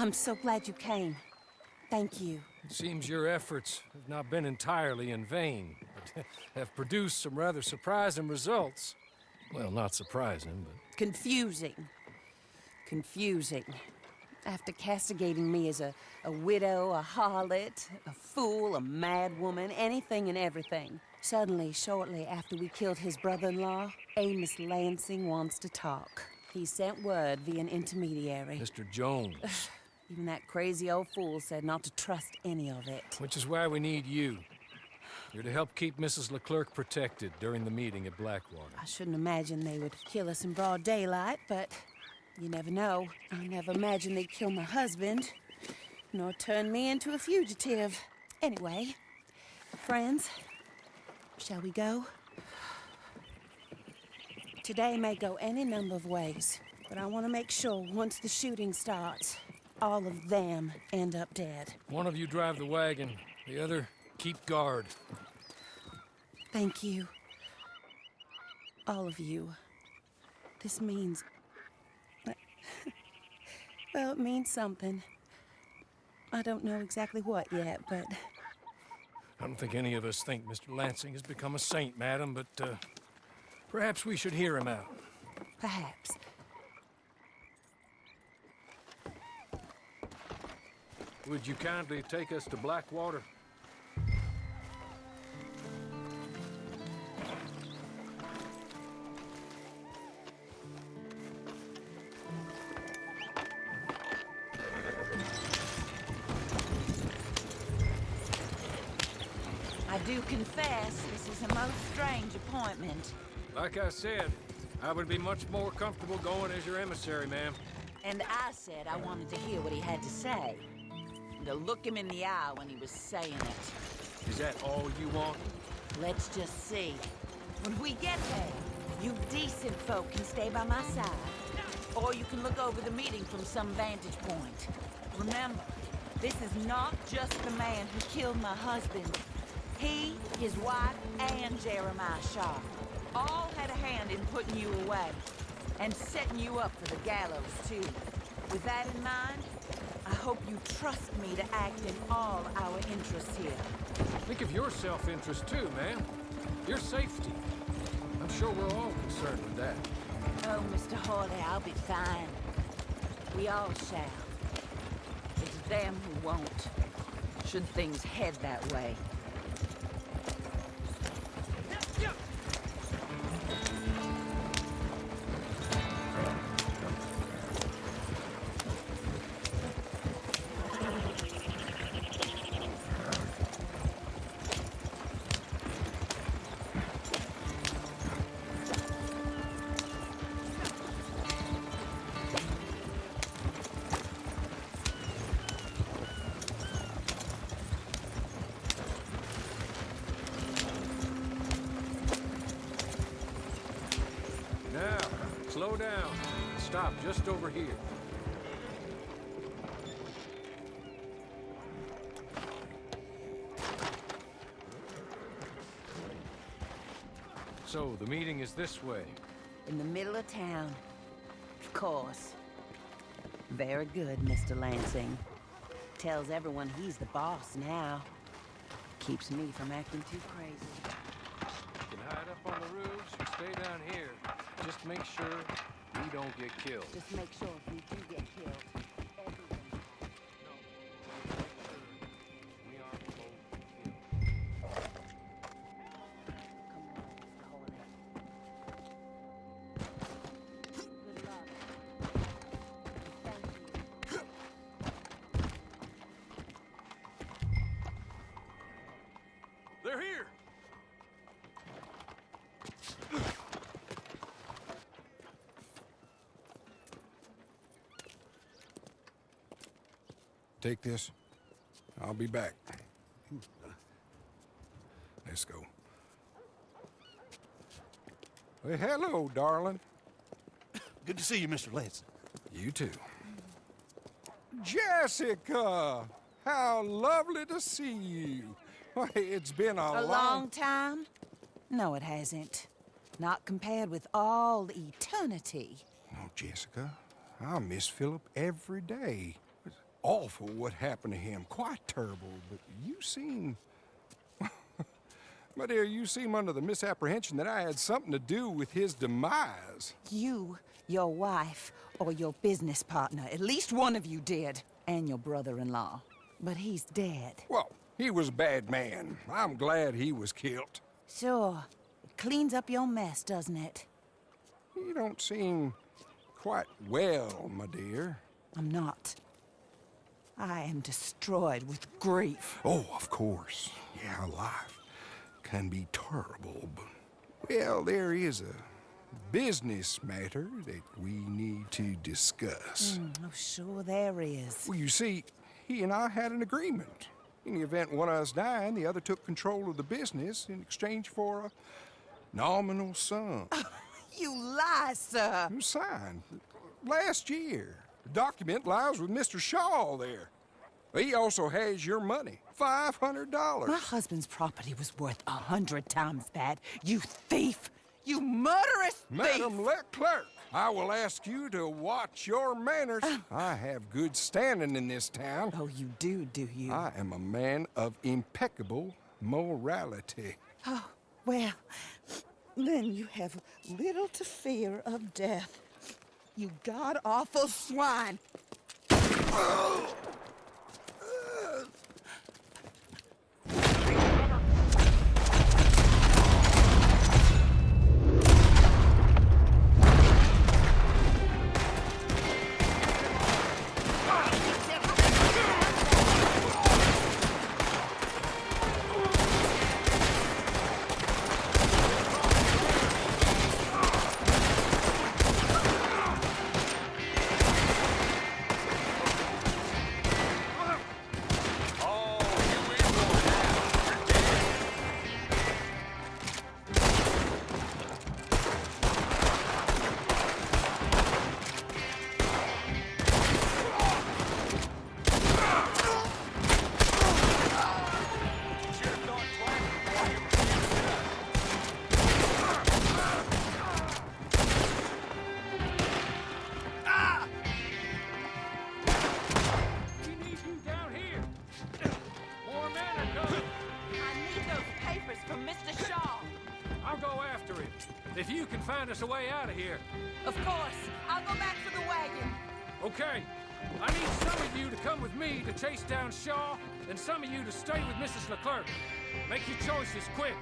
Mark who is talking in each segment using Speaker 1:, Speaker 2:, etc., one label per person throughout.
Speaker 1: I'm so glad you came. Thank you.
Speaker 2: It seems your efforts have not been entirely in vain, but have produced some rather surprising results. Well, not surprising, but...
Speaker 1: Confusing. Confusing. After castigating me as a widow, a harlot, a fool, a madwoman, anything and everything, suddenly, shortly after we killed his brother-in-law, Amos Lansing wants to talk. He sent word via an intermediary.
Speaker 2: Mr. Jones.
Speaker 1: Even that crazy old fool said not to trust any of it.
Speaker 2: Which is why we need you. You're to help keep Mrs. Leclerc protected during the meeting at Blackwater.
Speaker 1: I shouldn't imagine they would kill us in broad daylight, but you never know. I never imagined they'd kill my husband, nor turn me into a fugitive. Anyway, friends, shall we go? Today may go any number of ways, but I want to make sure once the shooting starts, all of them end up dead.
Speaker 2: One of you drive the wagon, the other keep guard.
Speaker 1: Thank you. All of you. This means... well, it means something. I don't know exactly what yet, but...
Speaker 2: I don't think any of us think Mr. Lansing has become a saint, madam, but perhaps we should hear him out.
Speaker 1: Perhaps.
Speaker 2: Would you kindly take us to Blackwater?
Speaker 3: I do confess, this is a most strange appointment.
Speaker 2: Like I said, I would be much more comfortable going as your emissary, ma'am.
Speaker 3: And I said I wanted to hear what he had to say. And to look him in the eye when he was saying it.
Speaker 2: Is that all you want?
Speaker 3: Let's just see. When we get there, you decent folk can stay by my side. Or you can look over the meeting from some vantage point. Remember, this is not just the man who killed my husband. He, his wife, and Jeremiah Shaw all had a hand in putting you away. And setting you up for the gallows, too. With that in mind, I hope you trust me to act in all our interests here.
Speaker 2: Think of your self-interest, too, ma'am. Your safety. I'm sure we're all concerned with that.
Speaker 3: Oh, Mr. Hawley, I'll be fine. We all shall. It's them who won't, should things head that way.
Speaker 2: Now, slow down. Stop just over here. So, the meeting is this way.
Speaker 1: In the middle of town. Of course. Very good, Mr. Lansing. Tells everyone he's the boss now. Keeps me from acting too crazy.
Speaker 2: You can hide up on the roofs or stay down here. Just make sure we don't get killed.
Speaker 1: Just make sure if we do get killed, everyone...
Speaker 2: We aren't both killed.
Speaker 1: Come on, Mr. Hawley. Good luck. Thank you.
Speaker 2: They're here!
Speaker 4: Take this. I'll be back. Let's go. Well, hello, darling.
Speaker 5: Good to see you, Mr. Lansing.
Speaker 4: You too. Jessica! How lovely to see you. Why, it's been
Speaker 1: A long time? No, it hasn't. Not compared with all eternity.
Speaker 4: Oh, Jessica, I miss Philip every day. awful what happened to him. Quite terrible. But you seem... My dear, you seem under the misapprehension that I had something to do with his demise.
Speaker 1: You, your wife, or your business partner. At least one of you did. And your brother-in-law. But he's dead.
Speaker 4: Well, he was a bad man. I'm glad he was killed.
Speaker 1: Sure. It cleans up your mess, doesn't it?
Speaker 4: You don't seem quite well, my dear.
Speaker 1: I'm not. I am destroyed with grief.
Speaker 4: Oh, of course. Yeah, life can be terrible, but... Well, there is a business matter that we need to discuss.
Speaker 1: Oh, sure there is.
Speaker 4: Well, you see, he and I had an agreement. In the event one of us died, the other took control of the business in exchange for a nominal sum.
Speaker 1: You lie, sir.
Speaker 4: It was signed last year. The document lies with Mr. Shaw there. He also has your money, $500.
Speaker 1: My husband's property was worth 100 times that. You thief! You murderous thief!
Speaker 4: Madam Leclerc, I will ask you to watch your manners. I have good standing in this town.
Speaker 1: Oh, you do you?
Speaker 4: I am a man of impeccable morality.
Speaker 1: Oh, well, then you have little to fear of death. You god-awful swine!
Speaker 2: If you can find us a way out of here.
Speaker 1: Of course. I'll go back for the wagon.
Speaker 2: Okay. I need some of you to come with me to chase down Shaw, and some of you to stay with Mrs. Leclerc. Make your choices quick.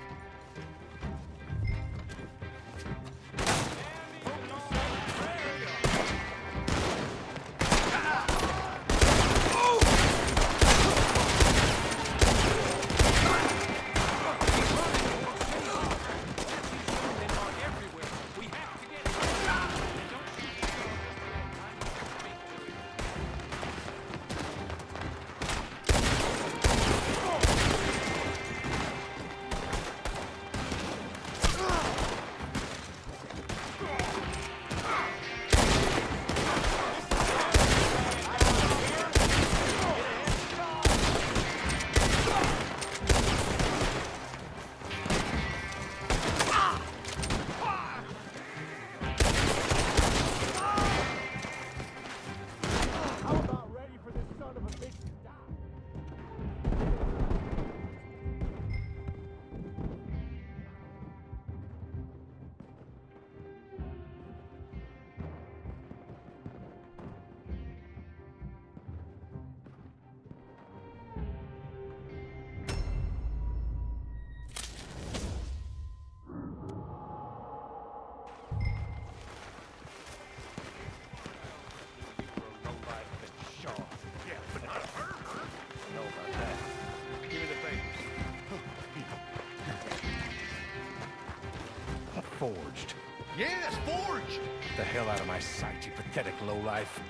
Speaker 5: Forged. Yes, forged! The hell out of my sight, you pathetic lowlife.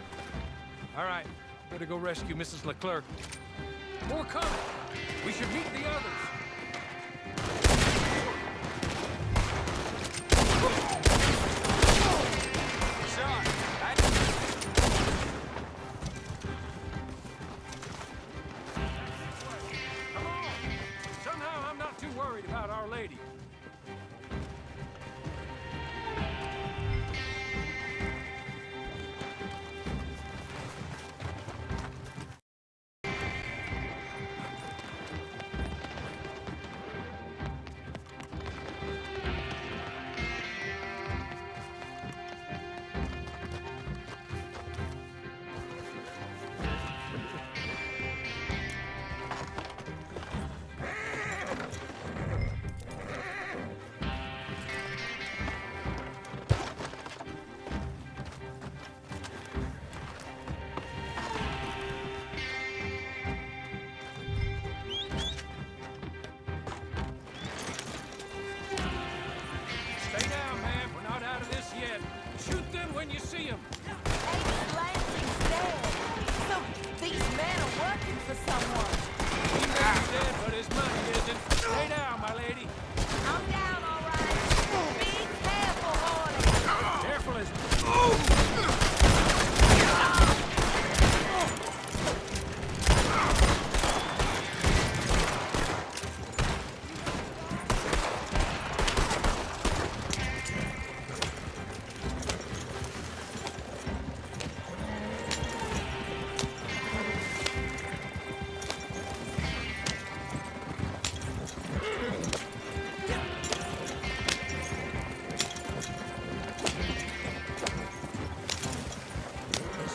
Speaker 2: All right. Better go rescue Mrs. Leclerc. More coming. We should meet the others. Come on. Somehow I'm not too worried about Our Lady. when you see him.
Speaker 3: Amos Lansing's dead. So these men are working for someone.
Speaker 2: He may be dead, but his money isn't. Lay down, my lady.
Speaker 3: I'm down, all right. Be careful, Horley.
Speaker 2: Careful as...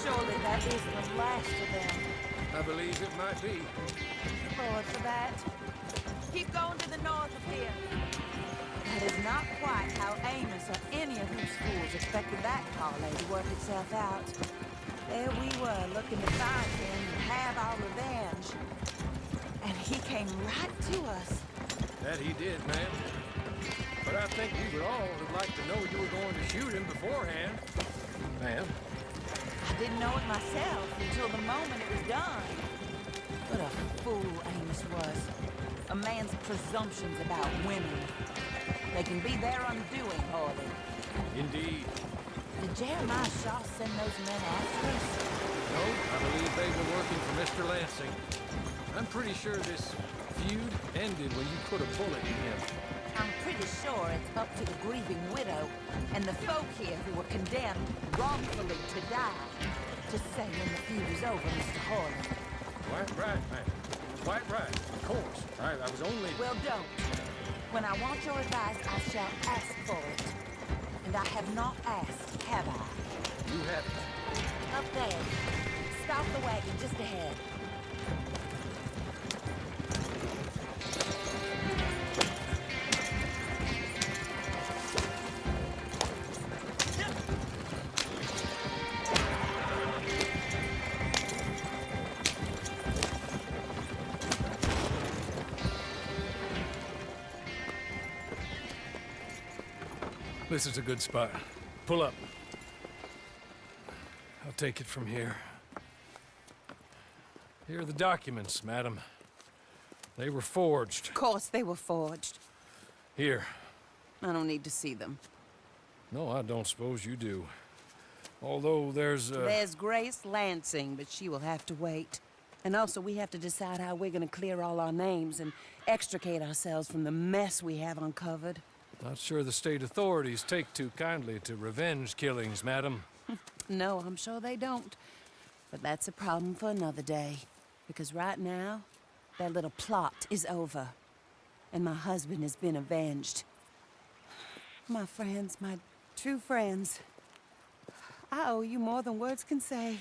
Speaker 3: Surely that is the last of them.
Speaker 2: I believe it might be.
Speaker 3: Lord for that. Keep going to the north of here. That is not quite how Amos or any of those fools expected that parlay to work itself out. There we were, looking to find him and have our revenge. And he came right to us.
Speaker 2: That he did, ma'am. But I think we would all would like to know you were going to shoot him beforehand. Ma'am.
Speaker 3: I didn't know it myself until the moment it was done. What a fool Amos was. A man's presumptions about women. They can be their undoing, Harley.
Speaker 2: Indeed.
Speaker 3: Did Jeremiah Shaw send those men after us?
Speaker 2: No, I believe they were working for Mr. Lansing. I'm pretty sure this feud ended when you put a bullet in him.
Speaker 3: I'm pretty sure it's up to the grieving widow and the folk here who were condemned wrongfully to die to say when the feud is over, Mr. Harley.
Speaker 2: Quite right, ma'am. Quite right. Of course. I was only...
Speaker 3: Well, don't. When I want your advice, I shall ask for it. And I have not asked, have I?
Speaker 2: You haven't.
Speaker 3: Up there. Stop the wagon just ahead.
Speaker 2: This is a good spot. Pull up. I'll take it from here. Here are the documents, madam. They were forged.
Speaker 1: Of course they were forged.
Speaker 2: Here.
Speaker 1: I don't need to see them.
Speaker 2: No, I don't suppose you do. Although
Speaker 1: There's Grace Lansing, but she will have to wait. And also, we have to decide how we're gonna clear all our names and extricate ourselves from the mess we have uncovered.
Speaker 2: Not sure the state authorities take too kindly to revenge killings, madam.
Speaker 1: No, I'm sure they don't. But that's a problem for another day. Because right now, their little plot is over. And my husband has been avenged. My friends, my true friends. I owe you more than words can say.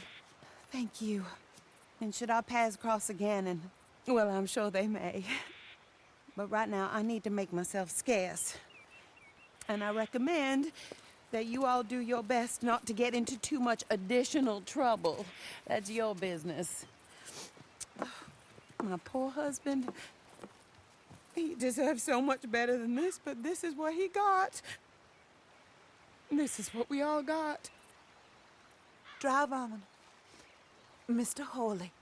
Speaker 1: Thank you. And should our paths cross again, and, well, I'm sure they may. But right now, I need to make myself scarce. And I recommend that you all do your best not to get into too much additional trouble. That's your business. My poor husband, he deserves so much better than this, but this is what he got. This is what we all got. Drive on, Mr. Hawley.